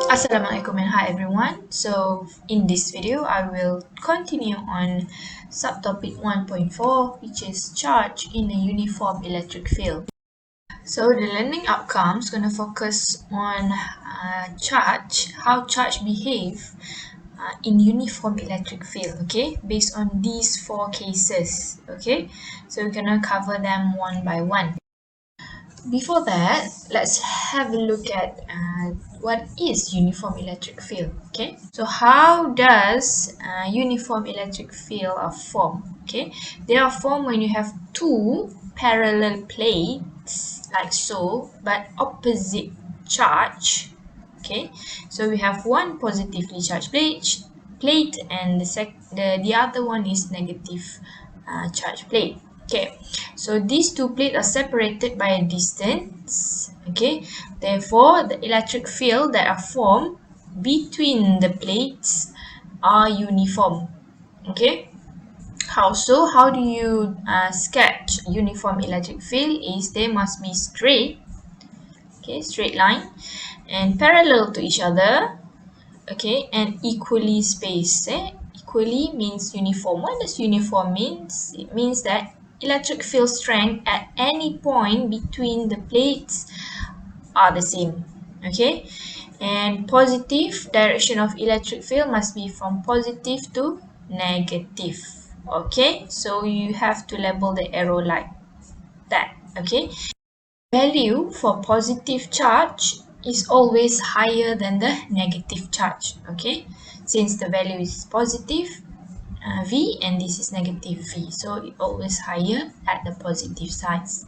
Assalamualaikum and hi everyone. So in this video I will continue on subtopic 1.4, which is charge in a uniform electric field. So the learning outcomes gonna focus on charge, how charge behave in uniform electric field, okay, based on these four cases. Okay, so we're gonna cover them one by one. Before that, let's have a look at what is uniform electric field. Okay, so how does uniform electric field form? Okay, they are formed when you have two parallel plates like so, but opposite charge. Okay, so we have one positively charged plate and the other one is negative charged plate. Okay, so these two plates are separated by a distance. Okay, therefore the electric field that are formed between the plates are uniform. Okay, how do you sketch uniform electric field? Is they must be straight, okay, straight line, and parallel to each other, okay, and equally spaced. Equally means uniform. What does uniform means? It means that electric field strength at any point between the plates are the same. Okay, and positive direction of electric field must be from positive to negative. Okay, so you have to label the arrow like that. Okay, value for positive charge is always higher than the negative charge. Okay, since the value is positive V and this is negative V, so it always higher at the positive sides.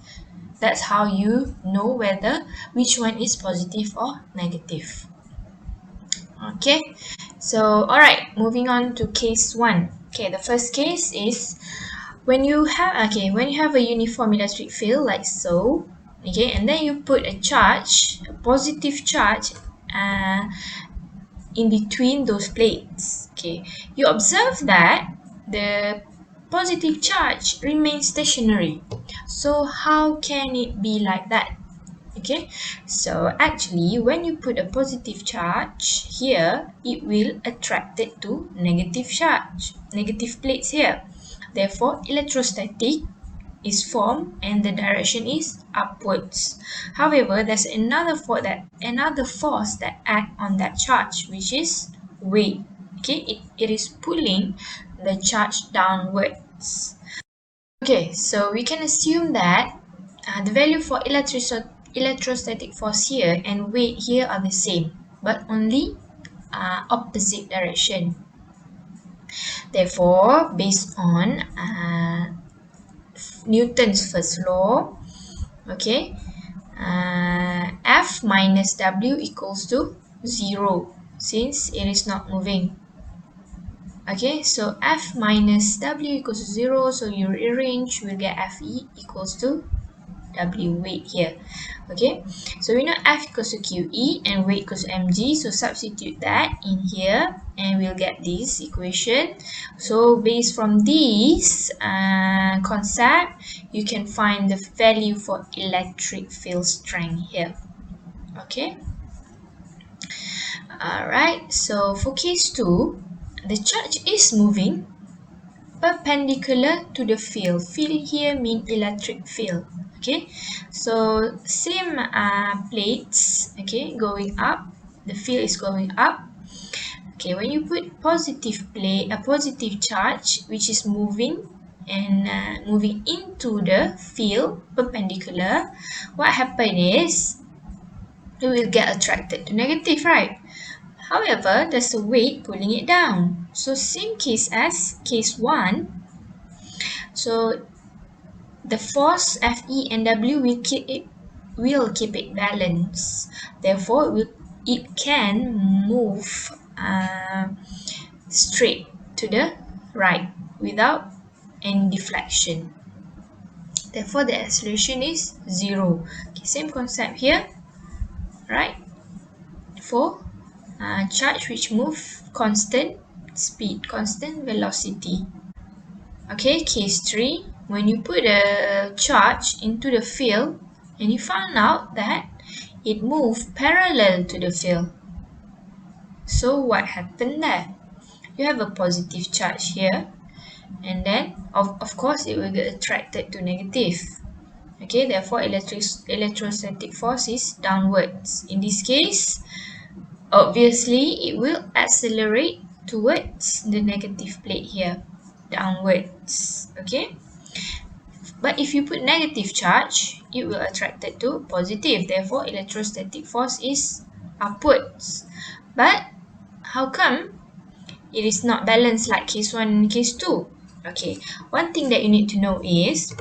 That's how you know whether which one is positive or negative. Okay, so all right, moving on to case one. Okay, the first case is when you have a uniform electric field like so, okay, and then you put a charge, a positive charge in between those plates. Okay, you observe that the positive charge remains stationary. So how can it be like that? Okay, so actually when you put a positive charge here, it will attract it to negative charge, negative plates here. Therefore, electrostatic is formed and the direction is upwards. However, there's another force that act on that charge, which is weight. Okay, it is pulling the charge downwards. Okay, so we can assume that the value for electrostatic force here and weight here are the same, but only opposite direction. Therefore, based on Newton's first law, okay, F minus W equals to 0 since it is not moving. Okay, so F minus W equals to 0, so you rearrange, we'll get Fe equals to W weight here. Okay, so we know F equals to QE and weight equals to mg, so substitute that in here and we'll get this equation. So based from this concept, you can find the value for electric field strength here. Okay, alright, so for case 2, the charge is moving perpendicular to the field. Field here means electric field. Okay, so same plates, okay, going up, the field is going up. Okay, when you put a positive charge which is moving and moving into the field perpendicular, what happens is it will get attracted to negative, right? However, there's a weight pulling it down. So same case as case 1. So the force Fe and W will keep it balanced. Therefore, it can move straight to the right without any deflection. Therefore, the acceleration is 0. Okay, same concept here, right? For charge which move constant speed, constant velocity. Okay, case 3, when you put a charge into the field and you found out that it moved parallel to the field. So what happened there? You have a positive charge here, and then of course it will get attracted to negative. Okay, therefore electrostatic force is downwards. In this case, obviously it will accelerate towards the negative plate here, downwards. Okay, but if you put negative charge, it will attract it to positive. Therefore, electrostatic force is upwards. But how come it is not balanced like case 1 and case 2? Okay, one thing that you need to know is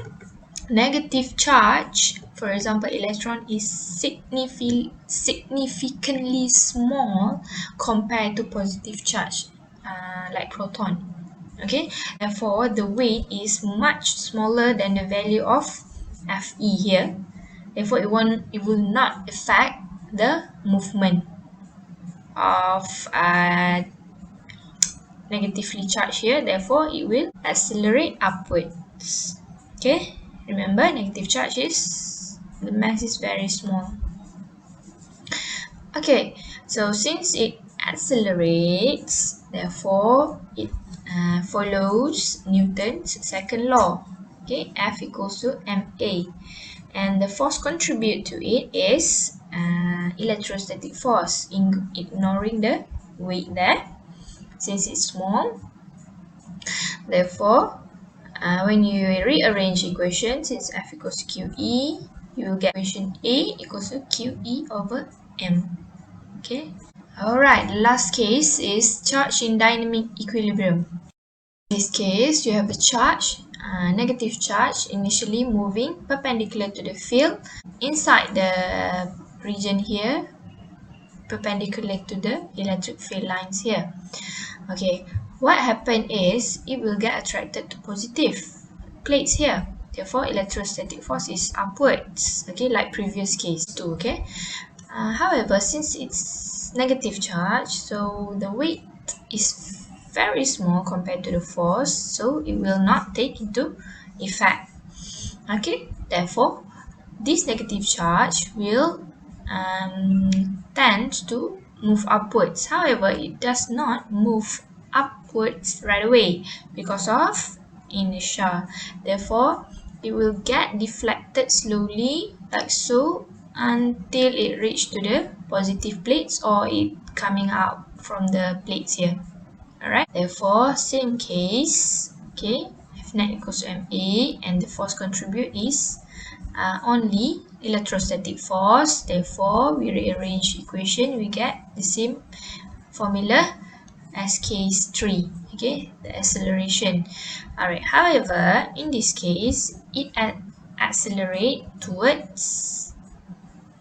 negative charge, for example, electron is significantly small compared to positive charge, like proton. Okay, therefore the weight is much smaller than the value of Fe here. Therefore, it will not affect the movement of negatively charged here. Therefore, it will accelerate upwards. Okay, remember negative charge is the mass is very small. Okay, so since it accelerates, therefore it follows Newton's second law. Okay, F equals to ma, and the force contribute to it is electrostatic force, ignoring the weight there since it's small. Therefore, when you rearrange equations, since F equals to QE, you will get equation A equals to QE over M. Okay. Alright, the last case is charge in dynamic equilibrium. In this case, you have a charge, negative charge, initially moving perpendicular to the field inside the region here, perpendicular to the electric field lines here. Okay, what happened is it will get attracted to positive plates here. Therefore, electrostatic force is upwards. Okay, like previous case too. Okay. However, since it's negative charge, so the weight is very small compared to the force, so it will not take into effect. Okay, therefore, this negative charge will tend to move upwards. However, it does not move upwards right away because of inertia. Therefore, it will get deflected slowly like so until it reaches to the positive plates or it coming out from the plates here. Alright, therefore same case. Okay, F net equals to ma, and the force contribute is only electrostatic force. Therefore, we rearrange equation, we get the same formula as case 3. Okay, the acceleration. Alright, however, in this case, it accelerate towards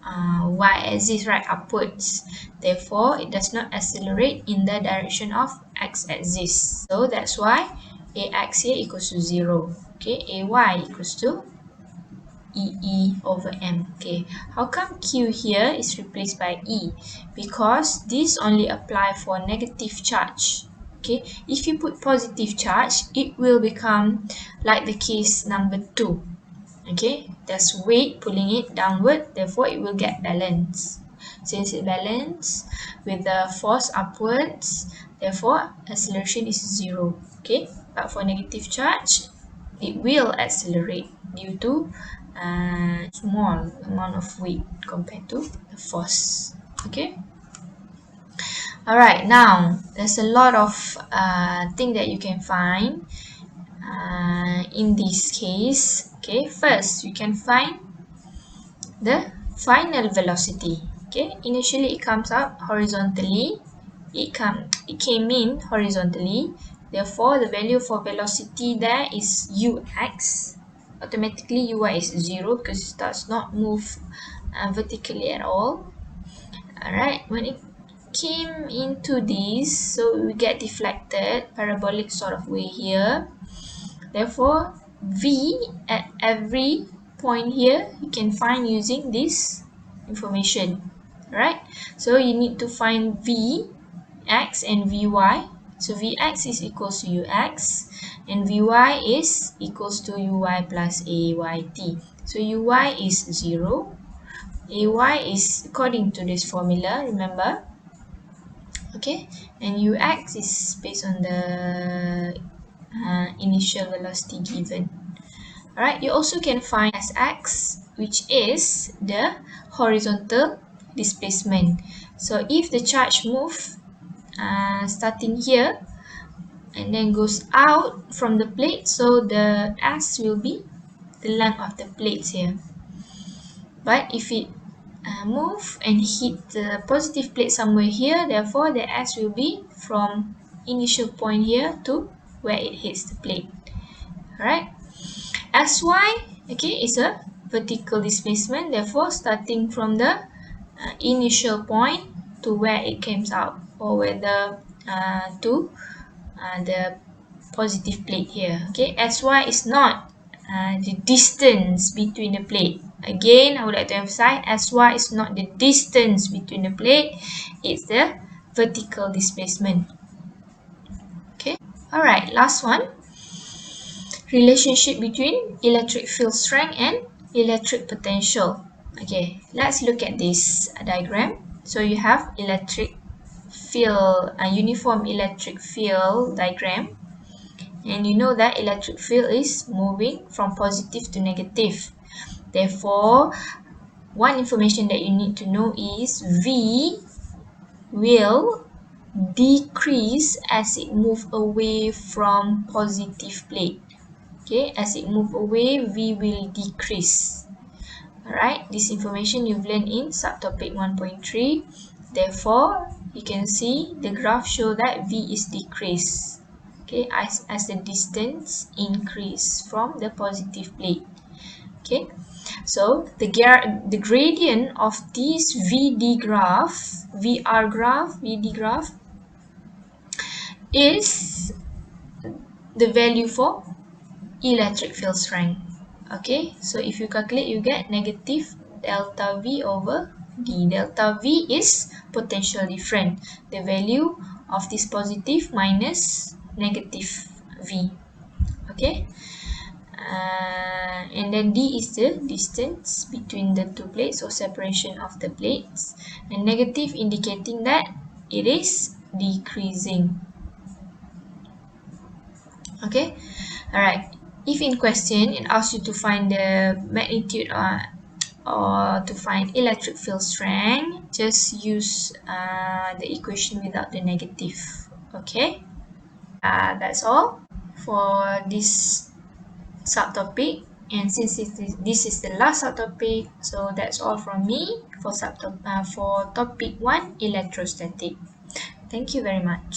y-axis, right, upwards. Therefore, it does not accelerate in the direction of x-axis. So that's why ax here equals to 0. Okay, ay equals to EE over M. Okay, how come Q here is replaced by E? Because this only apply for negative charge. Okay, if you put positive charge, it will become like the case number 2. Okay, there's weight pulling it downward, therefore it will get balanced. Since it balanced with the force upwards, therefore acceleration is 0. Okay, but for negative charge, it will accelerate due to small amount of weight compared to the force. Okay. Alright, now there's a lot of thing that you can find in this case. Okay, first you can find the final velocity. Okay, initially it comes up horizontally. It came in horizontally. Therefore, the value for velocity there is ux. Automatically, uy is 0 because it does not move vertically at all. Alright, when it came into this, so we get deflected parabolic sort of way here. Therefore, v at every point here you can find using this information. Right, so you need to find vx and vy. So vx is equals to ux and vy is equals to uy plus ayt. So uy is 0, ay is according to this formula, remember. okay, and ux is based on the initial velocity given. Alright, you also can find sx, which is the horizontal displacement. So if the charge move starting here and then goes out from the plate, so the s will be the length of the plates here. But if it move and hit the positive plate somewhere here, therefore the s will be from initial point here to where it hits the plate. Alright, sy, okay, is a vertical displacement, therefore starting from the initial point to where it comes out, or whether to the positive plate here. Okay, sy is not the distance between the plate. Again, I would like to emphasize, sy is not the distance between the plate, it's the vertical displacement. Okay, alright, last one. Relationship between electric field strength and electric potential. Okay, let's look at this diagram. So you have electric field, a uniform electric field diagram, and you know that electric field is moving from positive to negative. Therefore, one information that you need to know is V will decrease as it moves away from positive plate. Okay, as it moves away, V will decrease. Alright, this information you've learned in subtopic 1.3. Therefore, you can see the graph show that V is decreased. Okay, as the distance increase from the positive plate. Okay, so the gradient of this VD graph, VR graph, VD graph is the value for electric field strength. Okay, so if you calculate, you get negative delta V over D. Delta V is potential difference, the value of this positive minus negative V. Okay, and then D is the distance between the two plates, or separation of the plates, and negative indicating that it is decreasing. Okay, alright, if in question it asks you to find the magnitude or to find electric field strength, just use the equation without the negative. Okay, that's all for this subtopic, and since this is the last subtopic, so that's all from me for for topic 1, electrostatic. Thank you very much.